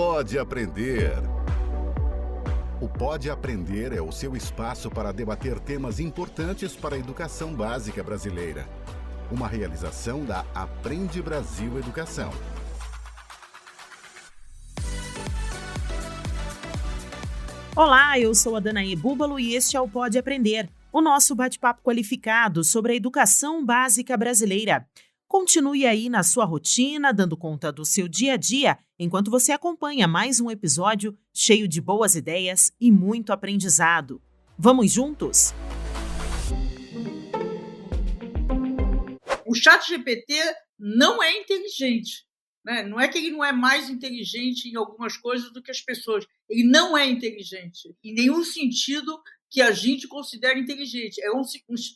Pode Aprender. O Pode Aprender é o seu espaço para debater temas importantes para a educação básica brasileira. Uma realização da Aprende Brasil Educação. Olá, eu sou a Danaí Búbalo e este é o Pode Aprender, o nosso bate-papo qualificado sobre a educação básica brasileira. Continue aí na sua rotina, dando conta do seu dia a dia, enquanto você acompanha mais um episódio cheio de boas ideias e muito aprendizado. Vamos juntos? O ChatGPT não é inteligente, né? Não é que ele não é mais inteligente em algumas coisas do que as pessoas. Ele não é inteligente, em nenhum sentido que a gente considera inteligente. É um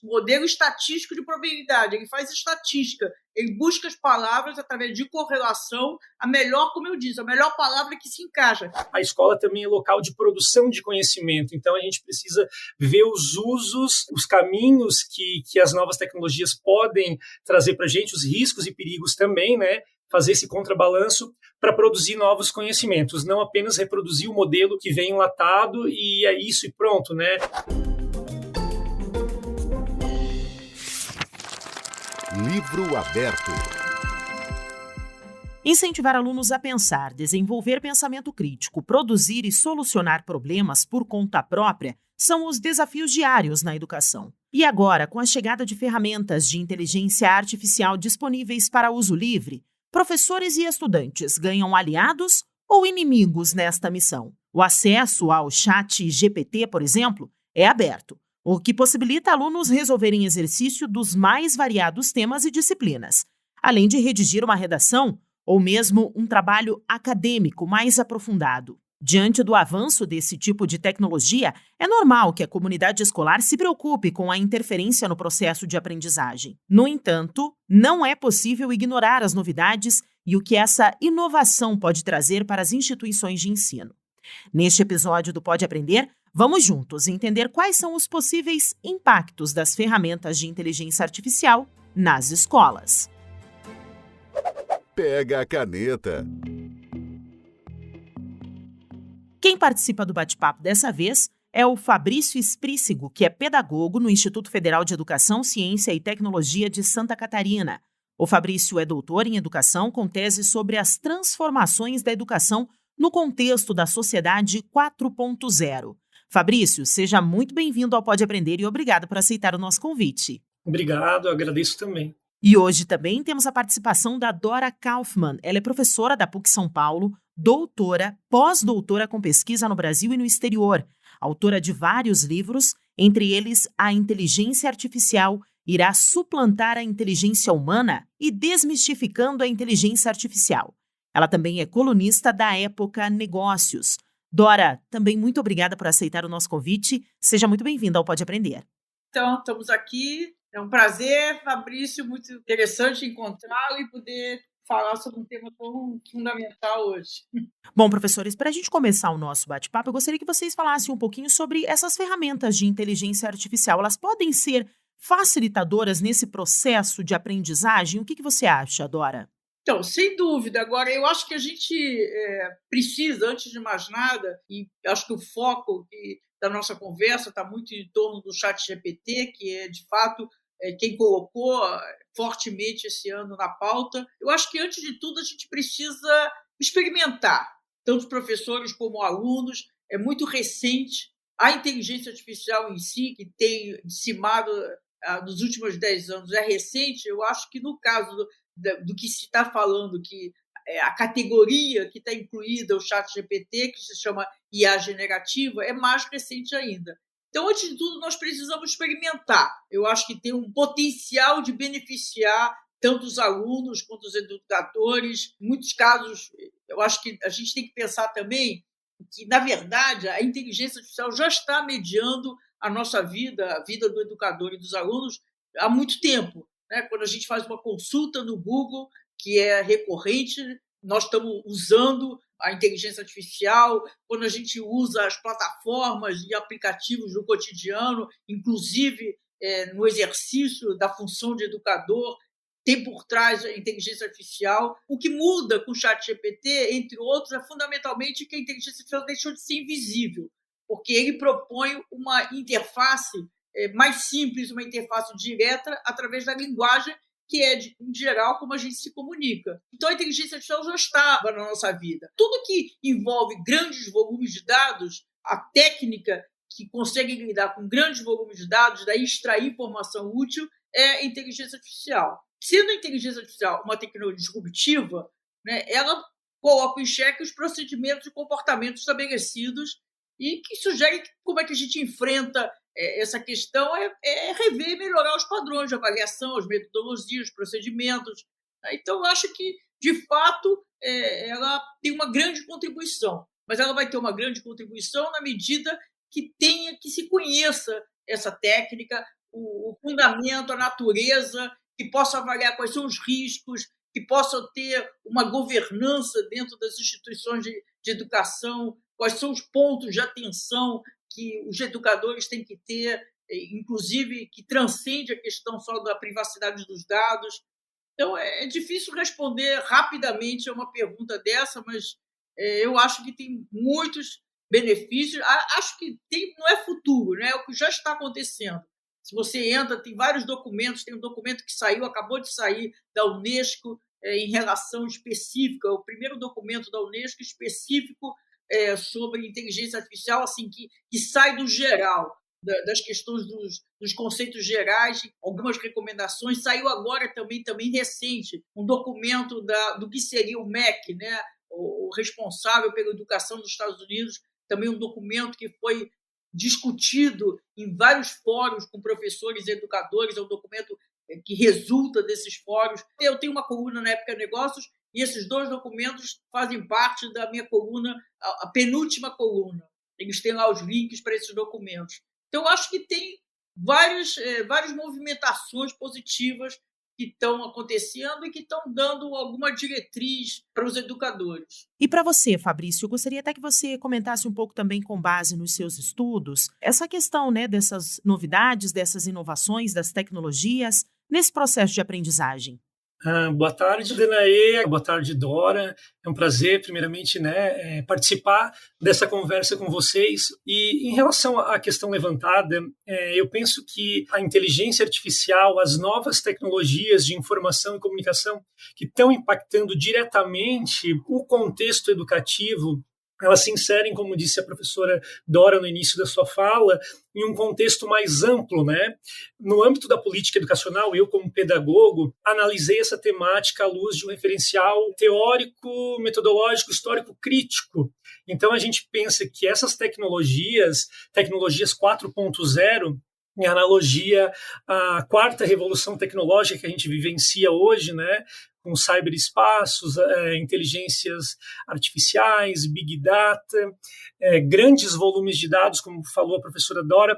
modelo estatístico de probabilidade. Ele faz estatística, ele busca as palavras através de correlação, a melhor, como eu disse, a melhor palavra que se encaixa. A escola também é local de produção de conhecimento, então a gente precisa ver os usos, os caminhos que as novas tecnologias podem trazer para a gente, os riscos e perigos também, né? Fazer esse contrabalanço para produzir novos conhecimentos, não apenas reproduzir o modelo que vem enlatado e é isso e pronto, né? Livro aberto. Incentivar alunos a pensar, desenvolver pensamento crítico, produzir e solucionar problemas por conta própria são os desafios diários na educação. E agora, com a chegada de ferramentas de inteligência artificial disponíveis para uso livre, professores e estudantes ganham aliados ou inimigos nesta missão? O acesso ao ChatGPT, por exemplo, é aberto, o que possibilita alunos resolverem exercício dos mais variados temas e disciplinas, além de redigir uma redação ou mesmo um trabalho acadêmico mais aprofundado. Diante do avanço desse tipo de tecnologia, é normal que a comunidade escolar se preocupe com a interferência no processo de aprendizagem. No entanto, não é possível ignorar as novidades e o que essa inovação pode trazer para as instituições de ensino. Neste episódio do Pode Aprender, vamos juntos entender quais são os possíveis impactos das ferramentas de inteligência artificial nas escolas. Pega a caneta. Quem participa do bate-papo dessa vez é o Fabrício Esprícigo, que é pedagogo no Instituto Federal de Educação, Ciência e Tecnologia de Santa Catarina. O Fabrício é doutor em educação com tese sobre as transformações da educação no contexto da sociedade 4.0. Fabrício, seja muito bem-vindo ao Pode Aprender e obrigado por aceitar o nosso convite. Obrigado, agradeço também. E hoje também temos a participação da Dora Kaufmann. Ela é professora da PUC São Paulo, doutora, pós-doutora com pesquisa no Brasil e no exterior, autora de vários livros, entre eles A Inteligência Artificial irá suplantar a inteligência humana e Desmistificando a Inteligência Artificial. Ela também é colunista da Época Negócios. Dora, também muito obrigada por aceitar o nosso convite. Seja muito bem-vinda ao Pode Aprender. Então, estamos aqui. É um prazer, Fabrício, muito interessante encontrá-lo e poder falar sobre um tema tão fundamental hoje. Bom, professores, para a gente começar o nosso bate-papo, eu gostaria que vocês falassem um pouquinho sobre essas ferramentas de inteligência artificial. Elas podem ser facilitadoras nesse processo de aprendizagem? O que você acha, Dora? Então, sem dúvida. Agora, eu acho que a gente precisa, antes de mais nada, e acho que o foco da nossa conversa está muito em torno do ChatGPT, que é, de fato, quem colocou fortemente esse ano na pauta. Eu acho que, antes de tudo, a gente precisa experimentar, tanto professores como alunos. É muito recente. A inteligência artificial em si, que tem dizimado nos últimos 10 anos, é recente. Eu acho que, no caso do que se está falando, que a categoria que está incluída, o ChatGPT, que se chama IA generativa, é mais recente ainda. Então, antes de tudo, nós precisamos experimentar. Eu acho que tem um potencial de beneficiar tanto os alunos quanto os educadores. Em muitos casos, eu acho que a gente tem que pensar também que, na verdade, a inteligência artificial já está mediando a nossa vida, a vida do educador e dos alunos, há muito tempo. Né? Quando a gente faz uma consulta no Google, que é recorrente, nós estamos usando a inteligência artificial. Quando a gente usa as plataformas e aplicativos no cotidiano, inclusive no exercício da função de educador, tem por trás a inteligência artificial. O que muda com o ChatGPT, entre outros, é fundamentalmente que a inteligência artificial deixou de ser invisível, porque ele propõe uma interface mais simples, uma interface direta através da linguagem, que é, em geral, como a gente se comunica. Então, a inteligência artificial já estava na nossa vida. Tudo que envolve grandes volumes de dados, a técnica que consegue lidar com grandes volumes de dados, daí extrair informação útil, é a inteligência artificial. Sendo a inteligência artificial uma tecnologia disruptiva, né, ela coloca em xeque os procedimentos e comportamentos estabelecidos e que sugere como é que a gente enfrenta essa questão é rever e melhorar os padrões de avaliação, as metodologias, os procedimentos. Então, eu acho que, de fato, ela tem uma grande contribuição, mas ela vai ter uma grande contribuição na medida que se conheça essa técnica, o fundamento, a natureza, que possa avaliar quais são os riscos, que possa ter uma governança dentro das instituições de educação, quais são os pontos de atenção que os educadores têm que ter, inclusive que transcende a questão só da privacidade dos dados. Então, é difícil responder rapidamente a uma pergunta dessa, mas eu acho que tem muitos benefícios. Acho que não é futuro, né? É o que já está acontecendo. Se você entra, tem vários documentos, tem um documento que acabou de sair da Unesco em relação específica, o primeiro documento da Unesco específico sobre inteligência artificial, assim, que sai do geral, das questões dos conceitos gerais, algumas recomendações. Saiu agora também recente, um documento do que seria o MEC, né? O responsável pela educação dos Estados Unidos, também um documento que foi discutido em vários fóruns com professores e educadores, é um documento que resulta desses fóruns. Eu tenho uma coluna na Época Negócios e esses 2 documentos fazem parte da minha coluna, a penúltima coluna. Eles têm lá os links para esses documentos. Então, acho que tem várias movimentações positivas que estão acontecendo e que estão dando alguma diretriz para os educadores. E para você, Fabrício, eu gostaria até que você comentasse um pouco também, com base nos seus estudos, essa questão, né, dessas novidades, dessas inovações, das tecnologias, nesse processo de aprendizagem. Boa tarde, Danaê. Boa tarde, Dora. É um prazer, primeiramente, participar dessa conversa com vocês. E em relação à questão levantada, eu penso que a inteligência artificial, as novas tecnologias de informação e comunicação que estão impactando diretamente o contexto educativo, elas se inserem, como disse a professora Dora no início da sua fala, em um contexto mais amplo, né? No âmbito da política educacional, eu, como pedagogo, analisei essa temática à luz de um referencial teórico, metodológico, histórico, crítico. Então, a gente pensa que essas tecnologias 4.0, em analogia à 4ª revolução tecnológica que a gente vivencia hoje, né? Com cyberespaços, inteligências artificiais, big data, grandes volumes de dados, como falou a professora Dora.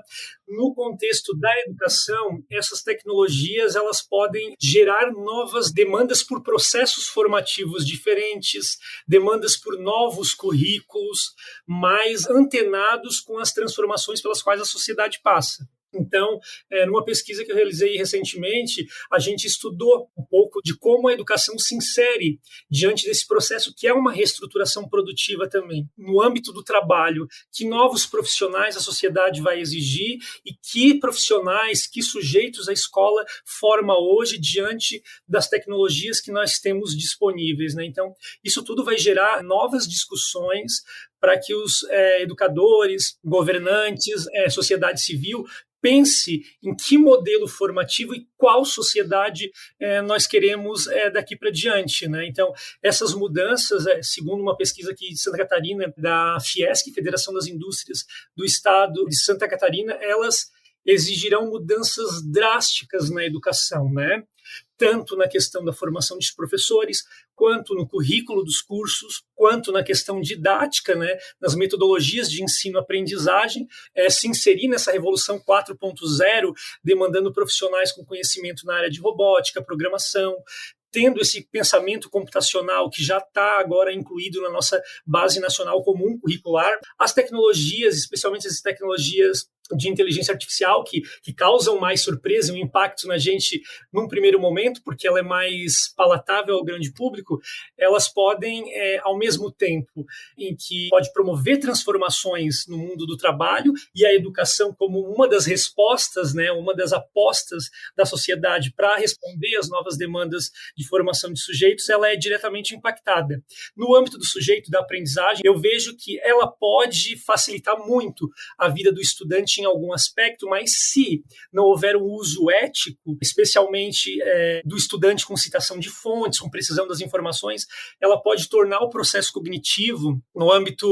No contexto da educação, essas tecnologias elas podem gerar novas demandas por processos formativos diferentes, demandas por novos currículos, mais antenados com as transformações pelas quais a sociedade passa. Então, numa pesquisa que eu realizei recentemente, a gente estudou um pouco de como a educação se insere diante desse processo, que é uma reestruturação produtiva também. No âmbito do trabalho, que novos profissionais a sociedade vai exigir e que profissionais, que sujeitos a escola forma hoje diante das tecnologias que nós temos disponíveis, né? Então, isso tudo vai gerar novas discussões para que os educadores, governantes, sociedade civil, pense em que modelo formativo e qual sociedade nós queremos daqui para diante, né? Então, essas mudanças, segundo uma pesquisa aqui de Santa Catarina, da Fiesc, Federação das Indústrias do Estado de Santa Catarina, elas exigirão mudanças drásticas na educação, né? Tanto na questão da formação dos professores, quanto no currículo dos cursos, quanto na questão didática, né, nas metodologias de ensino-aprendizagem, se inserir nessa revolução 4.0, demandando profissionais com conhecimento na área de robótica, programação, tendo esse pensamento computacional que já está agora incluído na nossa base nacional comum curricular. As tecnologias, especialmente as tecnologias de inteligência artificial que causam mais surpresa e um impacto na gente num primeiro momento, porque ela é mais palatável ao grande público, elas podem, ao mesmo tempo em que pode promover transformações no mundo do trabalho e a educação como uma das respostas, né, uma das apostas da sociedade para responder às novas demandas de formação de sujeitos, ela é diretamente impactada. No âmbito do sujeito, da aprendizagem, eu vejo que ela pode facilitar muito a vida do estudante em algum aspecto, mas se não houver um uso ético, especialmente do estudante com citação de fontes, com precisão das informações, ela pode tornar o processo cognitivo, no âmbito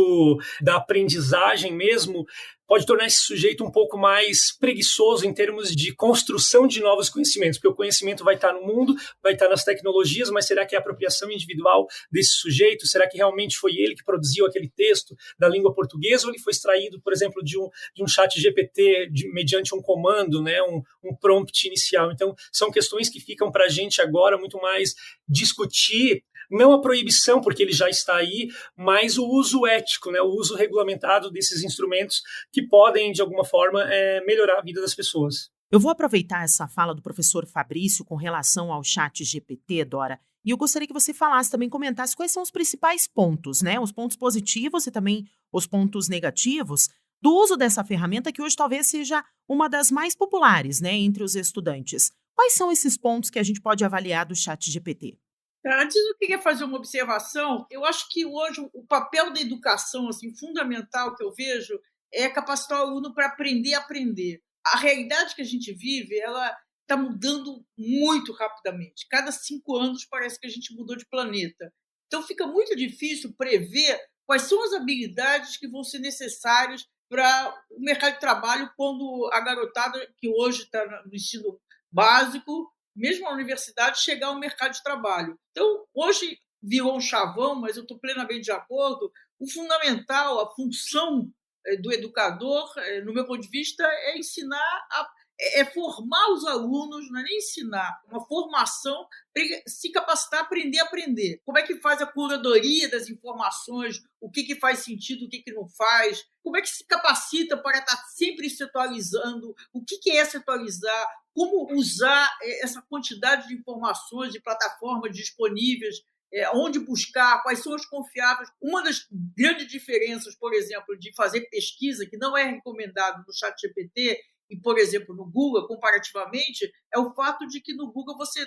da aprendizagem mesmo, pode tornar esse sujeito um pouco mais preguiçoso em termos de construção de novos conhecimentos, porque o conhecimento vai estar no mundo, vai estar nas tecnologias, mas será que é a apropriação individual desse sujeito? Será que realmente foi ele que produziu aquele texto da língua portuguesa ou ele foi extraído, por exemplo, de um chat GPT mediante um comando, né, um prompt inicial? Então, são questões que ficam para a gente agora muito mais discutir, não a proibição, porque ele já está aí, mas o uso ético, né, o uso regulamentado desses instrumentos que podem, de alguma forma, melhorar a vida das pessoas. Eu vou aproveitar essa fala do professor Fabrício com relação ao chat GPT, Dora, e eu gostaria que você falasse também, comentasse quais são os principais pontos, né? Os pontos positivos e também os pontos negativos do uso dessa ferramenta que hoje talvez seja uma das mais populares, né, entre os estudantes. Quais são esses pontos que a gente pode avaliar do chat GPT? Antes, eu queria fazer uma observação. Eu acho que hoje o papel da educação assim, fundamental que eu vejo é capacitar o aluno para aprender a aprender. A realidade que a gente vive, ela está mudando muito rapidamente. Cada 5 anos parece que a gente mudou de planeta. Então fica muito difícil prever quais são as habilidades que vão ser necessárias para o mercado de trabalho quando a garotada que hoje está no ensino básico, mesmo na universidade, chegar ao mercado de trabalho. Então, hoje virou um chavão, mas eu estou plenamente de acordo, o fundamental, a função do educador, no meu ponto de vista, é ensinar, é formar os alunos, não é nem ensinar, uma formação para se capacitar a aprender. Como é que faz a curadoria das informações, o que faz sentido, o que não faz, como é que se capacita para estar sempre se atualizando, o que é se atualizar, como usar essa quantidade de informações, de plataformas disponíveis, onde buscar, quais são as confiáveis. Uma das grandes diferenças, por exemplo, de fazer pesquisa, que não é recomendado no ChatGPT e, por exemplo, no Google, comparativamente, é o fato de que no Google você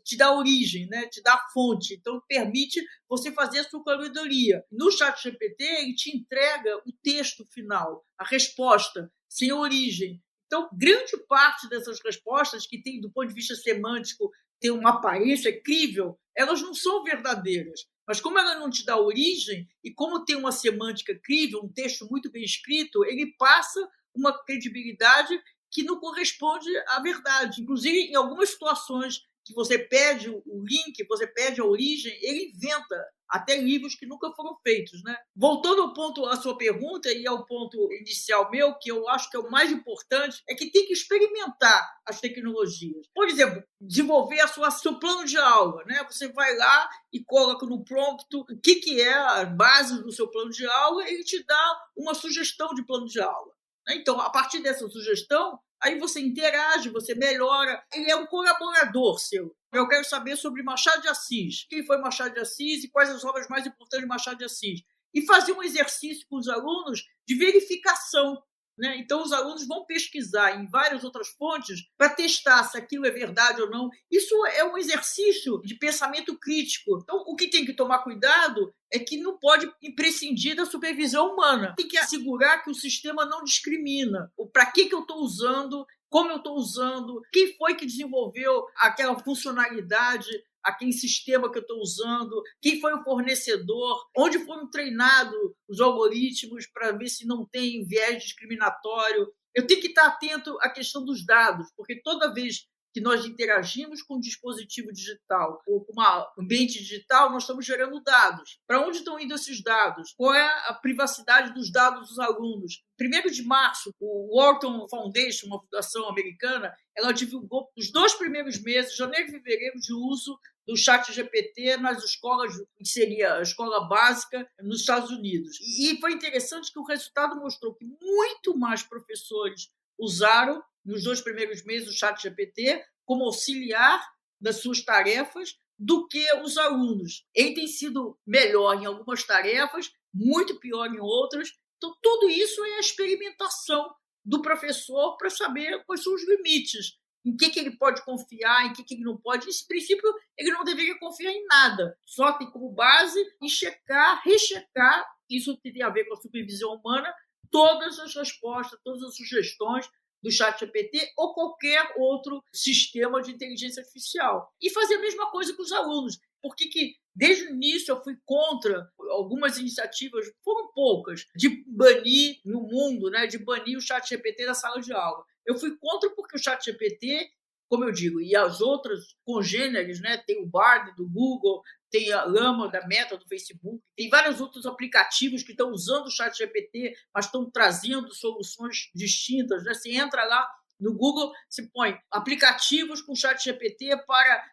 te dá origem, né? Te dá fonte, então permite você fazer a sua curadoria. No ChatGPT, ele te entrega o texto final, a resposta, sem origem. Então, grande parte dessas respostas, que tem, do ponto de vista semântico, tem uma aparência crível, elas não são verdadeiras. Mas como ela não te dá origem, e como tem uma semântica crível, um texto muito bem escrito, ele passa uma credibilidade que não corresponde à verdade. Inclusive, em algumas situações que você pede o link, você pede a origem, ele inventa até livros que nunca foram feitos, né? Voltando ao ponto, à sua pergunta e ao ponto inicial meu, que eu acho que é o mais importante, é que tem que experimentar as tecnologias. Por exemplo, desenvolver seu plano de aula, né? Você vai lá e coloca no prompt o que é a base do seu plano de aula, ele te dá uma sugestão de plano de aula. Então, a partir dessa sugestão, aí você interage, você melhora. Ele é um colaborador seu. Eu quero saber sobre Machado de Assis. Quem foi Machado de Assis e quais as obras mais importantes de Machado de Assis. E fazer um exercício com os alunos de verificação. Né? Então, os alunos vão pesquisar em várias outras fontes para testar se aquilo é verdade ou não. Isso é um exercício de pensamento crítico. Então, o que tem que tomar cuidado é que não pode prescindir da supervisão humana. Tem que assegurar que o sistema não discrimina. Para que eu estou usando, como eu estou usando, quem foi que desenvolveu aquela funcionalidade, aquele sistema que eu estou usando, quem foi o fornecedor, onde foram treinados os algoritmos para ver se não tem viés discriminatório. Eu tenho que estar atento à questão dos dados, porque toda vez que nós interagimos com um dispositivo digital ou com um ambiente digital, nós estamos gerando dados. Para onde estão indo esses dados? Qual é a privacidade dos dados dos alunos? 1º de março, o Wharton Foundation, uma fundação americana, ela divulgou os 2 primeiros meses, janeiro e fevereiro, de uso do ChatGPT nas escolas, que seria a escola básica nos Estados Unidos. E foi interessante que o resultado mostrou que muito mais professores usaram, nos 2 primeiros meses, o ChatGPT como auxiliar das suas tarefas do que os alunos. Ele tem sido melhor em algumas tarefas, muito pior em outras. Então, tudo isso é a experimentação do professor para saber quais são os limites, em que ele pode confiar, em que ele não pode. Nesse princípio, ele não deveria confiar em nada. Só tem como base e checar, rechecar, isso tem a ver com a supervisão humana, todas as respostas, todas as sugestões do ChatGPT ou qualquer outro sistema de inteligência artificial. E fazer a mesma coisa com os alunos. Por que desde o início eu fui contra algumas iniciativas, foram poucas, de banir no mundo, né, de banir o ChatGPT da sala de aula? Eu fui contra porque o ChatGPT, como eu digo, e as outras congêneres, né, tem o Bard do Google, tem a Llama da Meta, do Facebook, tem vários outros aplicativos que estão usando o ChatGPT, mas estão trazendo soluções distintas, né? Você entra lá no Google, você põe aplicativos com ChatGPT para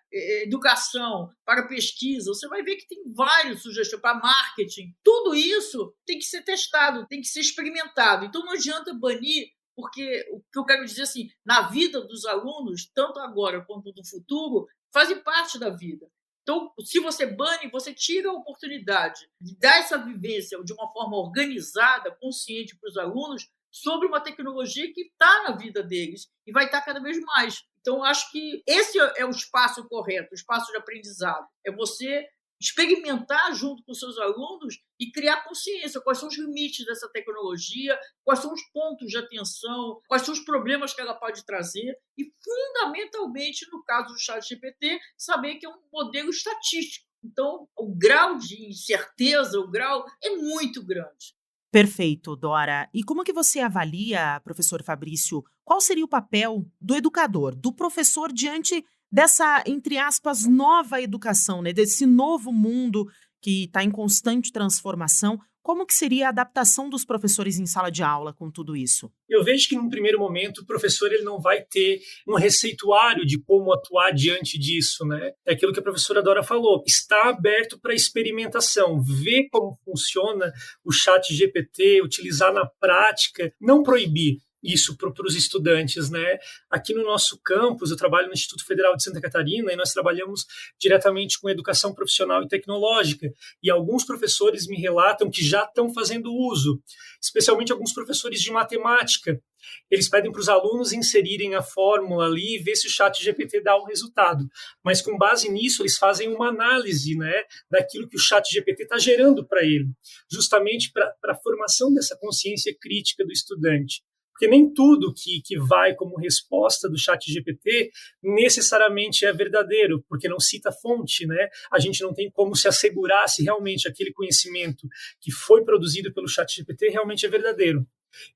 educação, para pesquisa, você vai ver que tem várias sugestões para marketing. Tudo isso tem que ser testado, tem que ser experimentado. Então não adianta banir, porque o que eu quero dizer assim, na vida dos alunos, tanto agora quanto no futuro, fazem parte da vida. Então, se você bane, você tira a oportunidade de dar essa vivência de uma forma organizada, consciente para os alunos sobre uma tecnologia que está na vida deles e vai estar cada vez mais. Então, acho que esse é o espaço correto, o espaço de aprendizado. É você experimentar junto com seus alunos e criar consciência. Quais são os limites dessa tecnologia, quais são os pontos de atenção, quais são os problemas que ela pode trazer e, fundamentalmente, no caso do ChatGPT, saber que é um modelo estatístico. Então, o grau de incerteza, o grau é muito grande. Perfeito, Dora. E como que você avalia, professor Fabrício, qual seria o papel do educador, do professor diante dessa, entre aspas, nova educação, né? Desse novo mundo que está em constante transformação? Como que seria a adaptação dos professores em sala de aula com tudo isso? Eu vejo que, num primeiro momento, o professor ele não vai ter um receituário de como atuar diante disso, né? É aquilo que a professora Dora falou, está aberto para experimentação, ver como funciona o ChatGPT, utilizar na prática, não proibir isso para os estudantes, né? Aqui no nosso campus, eu trabalho no Instituto Federal de Santa Catarina e nós trabalhamos diretamente com educação profissional e tecnológica. E alguns professores me relatam que já estão fazendo uso, especialmente alguns professores de matemática. Eles pedem para os alunos inserirem a fórmula ali e ver se o ChatGPT dá o resultado. Mas com base nisso, eles fazem uma análise, né, daquilo que o ChatGPT está gerando para ele, justamente para a formação dessa consciência crítica do estudante. Porque nem tudo que vai como resposta do ChatGPT necessariamente é verdadeiro, porque não cita fonte, né? A gente não tem como se assegurar se realmente aquele conhecimento que foi produzido pelo ChatGPT realmente é verdadeiro.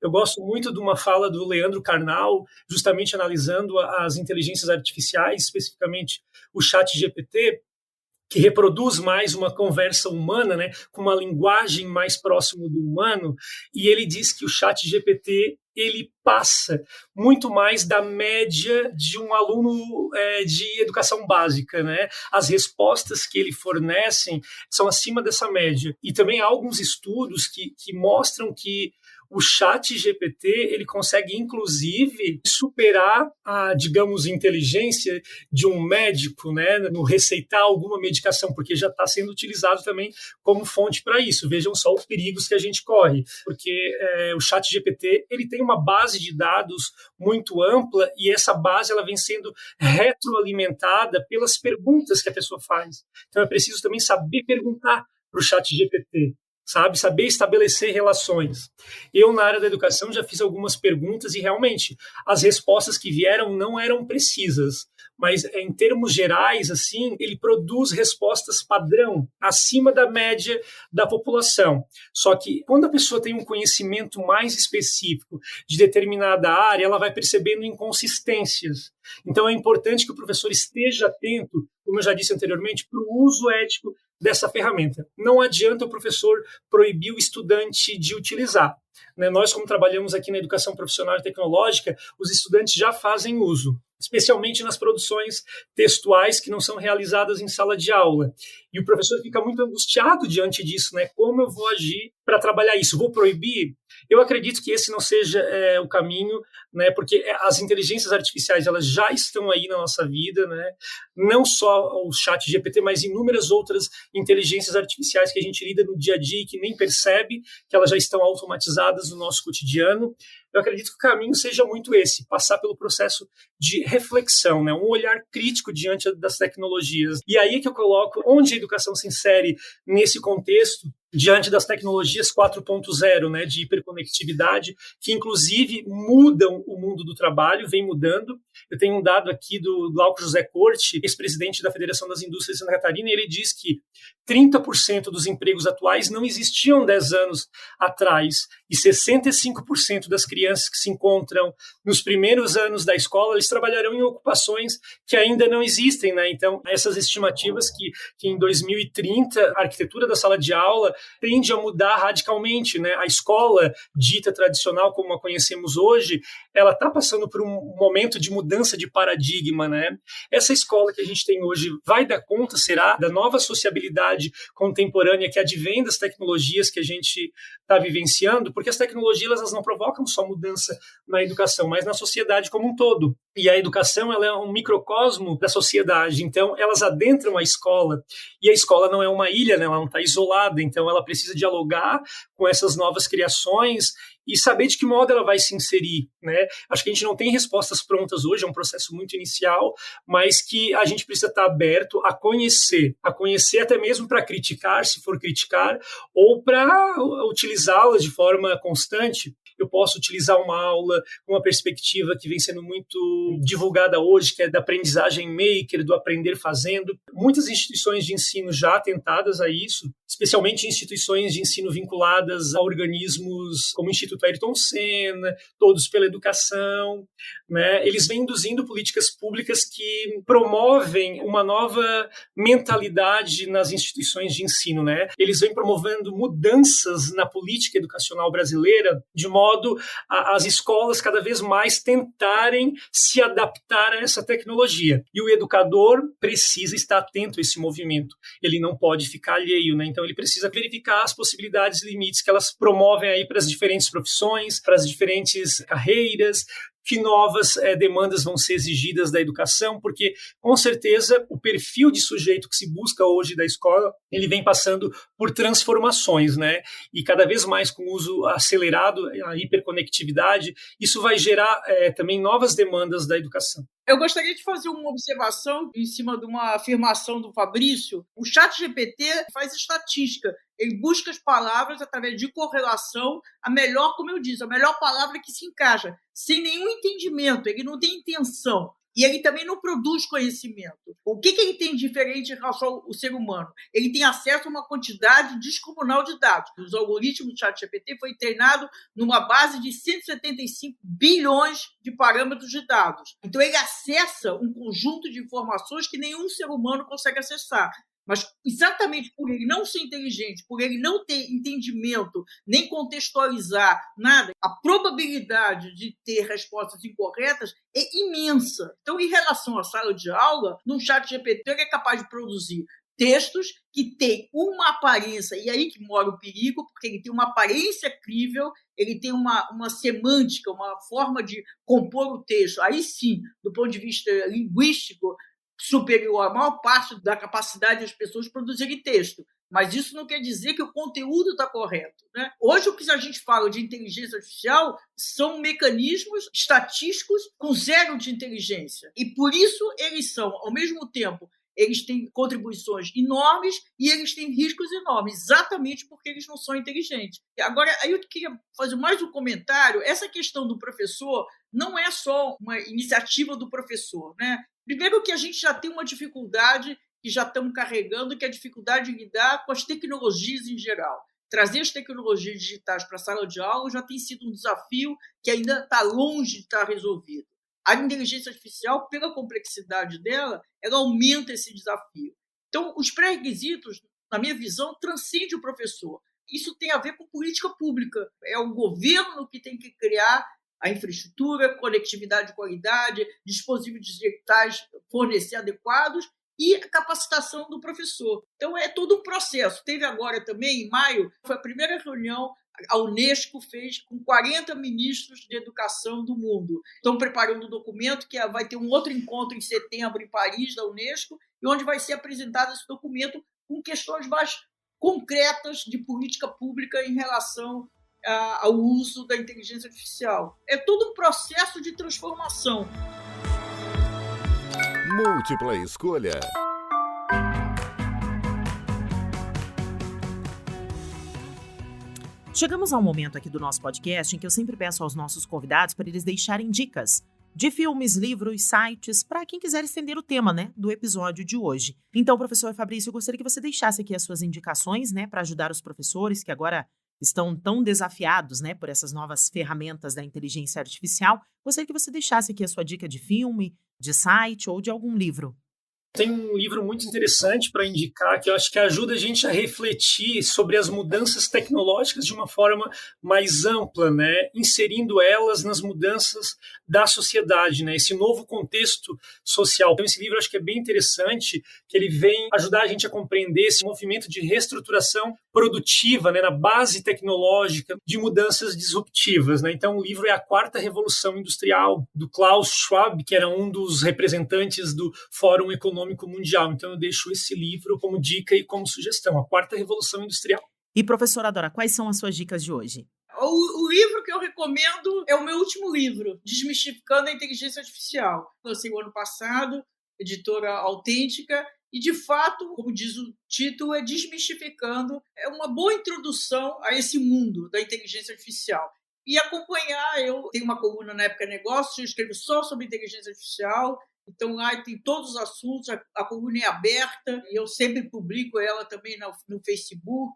Eu gosto muito de uma fala do Leandro Carnal, justamente analisando as inteligências artificiais, especificamente o ChatGPT, que reproduz mais uma conversa humana, né, com uma linguagem mais próxima do humano, e ele diz que o ChatGPT ele passa muito mais da média de um aluno de educação básica, né? As respostas que ele fornecem são acima dessa média. E também há alguns estudos que mostram que o ChatGPT ele consegue, inclusive, superar a, digamos, inteligência de um médico, né, no receitar alguma medicação, porque já está sendo utilizado também como fonte para isso. Vejam só os perigos que a gente corre, porque o ChatGPT ele tem uma base de dados muito ampla e essa base ela vem sendo retroalimentada pelas perguntas que a pessoa faz. Então é preciso também saber perguntar para o ChatGPT. sabe? Saber estabelecer relações. Eu, na área da educação, já fiz algumas perguntas e, realmente, as respostas que vieram não eram precisas. Mas, em termos gerais, assim, ele produz respostas padrão, acima da média da população. Só que, quando a pessoa tem um conhecimento mais específico de determinada área, ela vai percebendo inconsistências. Então, é importante que o professor esteja atento, como eu já disse anteriormente, para o uso ético dessa ferramenta. Não adianta o professor proibir o estudante de utilizar. Nós, como trabalhamos aqui na educação profissional e tecnológica, os estudantes já fazem uso, especialmente nas produções textuais que não são realizadas em sala de aula. E o professor fica muito angustiado diante disso, né? Como eu vou agir para trabalhar isso? Vou proibir? Eu acredito que esse não seja o caminho, né? Porque as inteligências artificiais, elas já estão aí na nossa vida, né? Não só o ChatGPT, mas inúmeras outras inteligências artificiais que a gente lida no dia a dia e que nem percebe que elas já estão automatizadas no nosso cotidiano. Eu acredito que o caminho seja muito esse, passar pelo processo de reflexão, né? Um olhar crítico diante das tecnologias. E aí que eu coloco onde a educação se insere nesse contexto, diante das tecnologias 4.0, né, de hiperconectividade, que inclusive mudam o mundo do trabalho, vem mudando. Eu tenho um dado aqui do Glauco José Corte, ex-presidente da Federação das Indústrias de Santa Catarina, e ele diz que 30% dos empregos atuais não existiam 10 anos atrás, e 65% das crianças que se encontram nos primeiros anos da escola, eles trabalharão em ocupações que ainda não existem, né? Então, essas estimativas que em 2030 a arquitetura da sala de aula tende a mudar radicalmente, né? A escola dita tradicional, como a conhecemos hoje, ela está passando por um momento de mudança de paradigma, né? Essa escola que a gente tem hoje vai dar conta, será, da nova sociabilidade contemporânea que advém das tecnologias que a gente está vivenciando, porque as tecnologias elas não provocam só mudança na educação, mas na sociedade como um todo. E a educação ela é um microcosmo da sociedade, então elas adentram a escola, e a escola não é uma ilha, né? Ela não está isolada, então ela precisa dialogar com essas novas criações e saber de que modo ela vai se inserir, né? Acho que a gente não tem respostas prontas hoje, é um processo muito inicial, mas que a gente precisa estar aberto a conhecer até mesmo para criticar, se for criticar, ou para utilizá-las de forma constante. Eu posso utilizar uma aula com uma perspectiva que vem sendo muito divulgada hoje, que é da aprendizagem maker, do aprender fazendo. Muitas instituições de ensino já atentadas a isso, especialmente instituições de ensino vinculadas a organismos como o Instituto Ayrton Senna, Todos pela Educação, né? Eles vêm induzindo políticas públicas que promovem uma nova mentalidade nas instituições de ensino, né? Eles vêm promovendo mudanças na política educacional brasileira, de modo a as escolas cada vez mais tentarem se adaptar a essa tecnologia. E o educador precisa estar atento a esse movimento. Ele não pode ficar alheio, né? Então ele precisa verificar as possibilidades e limites que elas promovem aí para as diferentes profissões, para as diferentes carreiras, que novas demandas vão ser exigidas da educação, porque, com certeza, o perfil de sujeito que se busca hoje da escola, ele vem passando por transformações, né? E cada vez mais com o uso acelerado, a hiperconectividade, isso vai gerar também novas demandas da educação. Eu gostaria de fazer uma observação em cima de uma afirmação do Fabrício. O ChatGPT faz estatística. Ele busca as palavras através de correlação, a melhor, como eu disse, a melhor palavra que se encaixa, sem nenhum entendimento, ele não tem intenção. E ele também não produz conhecimento. O que ele tem de diferente em relação ao ser humano? Ele tem acesso a uma quantidade descomunal de dados. Os algoritmos do ChatGPT foi treinado numa base de 175 bilhões de parâmetros de dados. Então, ele acessa um conjunto de informações que nenhum ser humano consegue acessar. Mas exatamente por ele não ser inteligente, por ele não ter entendimento, nem contextualizar nada, a probabilidade de ter respostas incorretas é imensa. Então, em relação à sala de aula, no ChatGPT ele é capaz de produzir textos que têm uma aparência, e aí que mora o perigo, porque ele tem uma aparência crível, ele tem uma semântica, uma forma de compor o texto. Aí sim, do ponto de vista linguístico, superior à maior parte da capacidade das pessoas produzirem texto. Mas isso não quer dizer que o conteúdo está correto, né? Hoje, o que a gente fala de inteligência artificial são mecanismos estatísticos com zero de inteligência. E, por isso, eles são, ao mesmo tempo, eles têm contribuições enormes e eles têm riscos enormes, exatamente porque eles não são inteligentes. Agora, aí eu queria fazer mais um comentário. Essa questão do professor não é só uma iniciativa do professor, né? Primeiro que a gente já tem uma dificuldade que já estamos carregando, que é a dificuldade de lidar com as tecnologias em geral. Trazer as tecnologias digitais para a sala de aula já tem sido um desafio que ainda está longe de estar resolvido. A inteligência artificial, pela complexidade dela, ela aumenta esse desafio. Então, os pré-requisitos, na minha visão, transcendem o professor. Isso tem a ver com política pública. É o governo que tem que criar a infraestrutura, conectividade de qualidade, dispositivos digitais fornecer adequados e a capacitação do professor. Então, é todo um processo. Teve agora também, em maio, foi a primeira reunião a Unesco fez com 40 ministros de educação do mundo. Estão preparando um documento que vai ter um outro encontro em setembro em Paris, da Unesco, e onde vai ser apresentado esse documento com questões mais concretas de política pública em relação ao uso da inteligência artificial. É todo um processo de transformação. Múltipla escolha. Chegamos a um momento aqui do nosso podcast em que eu sempre peço aos nossos convidados para eles deixarem dicas de filmes, livros, sites, para quem quiser estender o tema, né, do episódio de hoje. Então, professor Fabrício, eu gostaria que você deixasse aqui as suas indicações, né, para ajudar os professores que agora estão tão desafiados, né, por essas novas ferramentas da inteligência artificial. Gostaria que você deixasse aqui a sua dica de filme, de site ou de algum livro. Tem um livro muito interessante para indicar que eu acho que ajuda a gente a refletir sobre as mudanças tecnológicas de uma forma mais ampla, né? Inserindo elas nas mudanças da sociedade, né? Esse novo contexto social. Então, esse livro eu acho que é bem interessante, que ele vem ajudar a gente a compreender esse movimento de reestruturação produtiva, né? Na base tecnológica de mudanças disruptivas, né? Então, o livro é A Quarta Revolução Industrial, do Klaus Schwab, que era um dos representantes do Fórum Econômico Mundial. Então, eu deixo esse livro como dica e como sugestão, A Quarta Revolução Industrial. E, professora Dora, quais são as suas dicas de hoje? O livro que eu recomendo é o meu último livro, Desmistificando a Inteligência Artificial. Lancei o ano passado, editora Autêntica, e, de fato, como diz o título, é desmistificando. É uma boa introdução a esse mundo da inteligência artificial. E acompanhar, eu tenho uma coluna na Época Negócios, eu escrevo só sobre inteligência artificial. Então, lá tem todos os assuntos, a coluna é aberta, e eu sempre publico ela também no Facebook,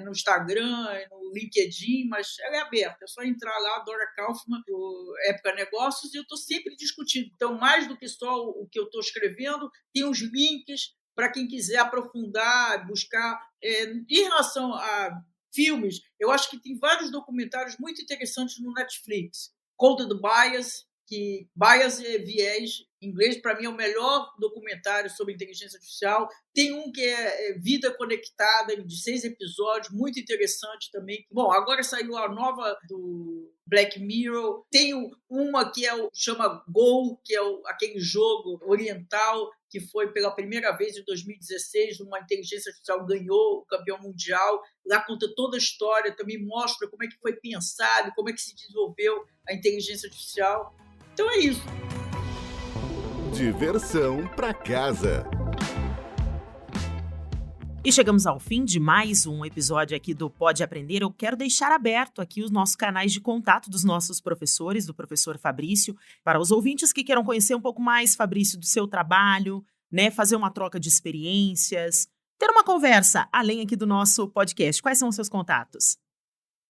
no Instagram, no LinkedIn, mas ela é aberta, é só entrar lá, Dora Kaufmann, do Época Negócios, e eu estou sempre discutindo. Então, mais do que só o que eu estou escrevendo, tem os links para quem quiser aprofundar, buscar. Em relação a filmes, eu acho que tem vários documentários muito interessantes no Netflix. Coded Bias, que Bias é viés, em inglês, para mim é o melhor documentário sobre inteligência artificial. Tem um que é Vida Conectada, de 6 episódios, muito interessante também. Bom, agora saiu a nova do Black Mirror. Tem uma que chama Go, que é aquele jogo oriental que foi pela primeira vez em 2016, uma inteligência artificial ganhou o campeão mundial. Lá conta toda a história, também mostra como é que foi pensado, como é que se desenvolveu a inteligência artificial. Então é isso. Diversão para casa. E chegamos ao fim de mais um episódio aqui do Pode Aprender. Eu quero deixar aberto aqui os nossos canais de contato dos nossos professores, do professor Fabrício, para os ouvintes que queiram conhecer um pouco mais, Fabrício, do seu trabalho, né, fazer uma troca de experiências, ter uma conversa além aqui do nosso podcast. Quais são os seus contatos?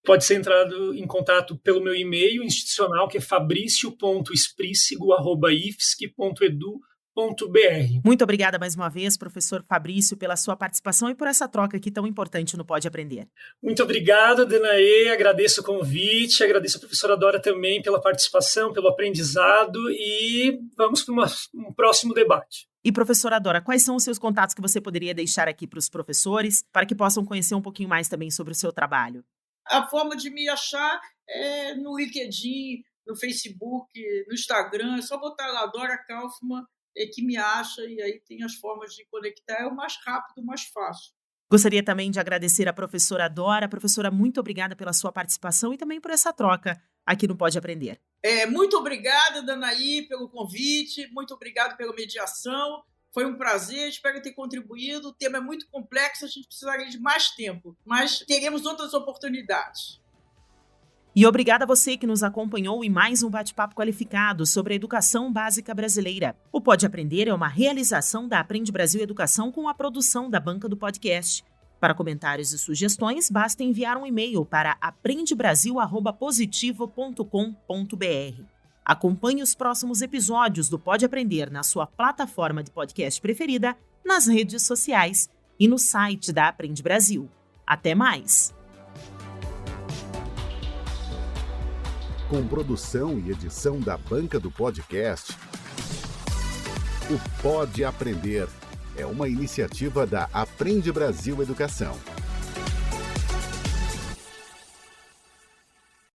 Pode ser entrado em contato pelo meu e-mail institucional, que é fabricio.espricigo@ifsc.edu.br. Muito obrigada mais uma vez, professor Fabrício, pela sua participação e por essa troca aqui tão importante no Pode Aprender. Muito obrigado, Danaê. Agradeço o convite, agradeço a professora Dora também pela participação, pelo aprendizado e vamos para um próximo debate. E, professora Dora, quais são os seus contatos que você poderia deixar aqui para os professores, para que possam conhecer um pouquinho mais também sobre o seu trabalho? A forma de me achar é no LinkedIn, no Facebook, no Instagram. É só botar lá Dora Kaufmann, que me acha, e aí tem as formas de conectar. É o mais rápido, o mais fácil. Gostaria também de agradecer a professora Dora. Professora, muito obrigada pela sua participação e também por essa troca aqui no Pode Aprender. Muito obrigada, Danaí, pelo convite. Muito obrigado pela mediação. Foi um prazer, espero ter contribuído. O tema é muito complexo, a gente precisaria de mais tempo, mas teremos outras oportunidades. E obrigada a você que nos acompanhou em mais um bate-papo qualificado sobre a educação básica brasileira. O Pode Aprender é uma realização da Aprende Brasil Educação com a produção da banca do podcast. Para comentários e sugestões, basta enviar um e-mail para aprendebrasil@positivo.com.br. Acompanhe os próximos episódios do Pode Aprender na sua plataforma de podcast preferida, nas redes sociais e no site da Aprende Brasil. Até mais! Com produção e edição da banca do podcast, o Pode Aprender é uma iniciativa da Aprende Brasil Educação.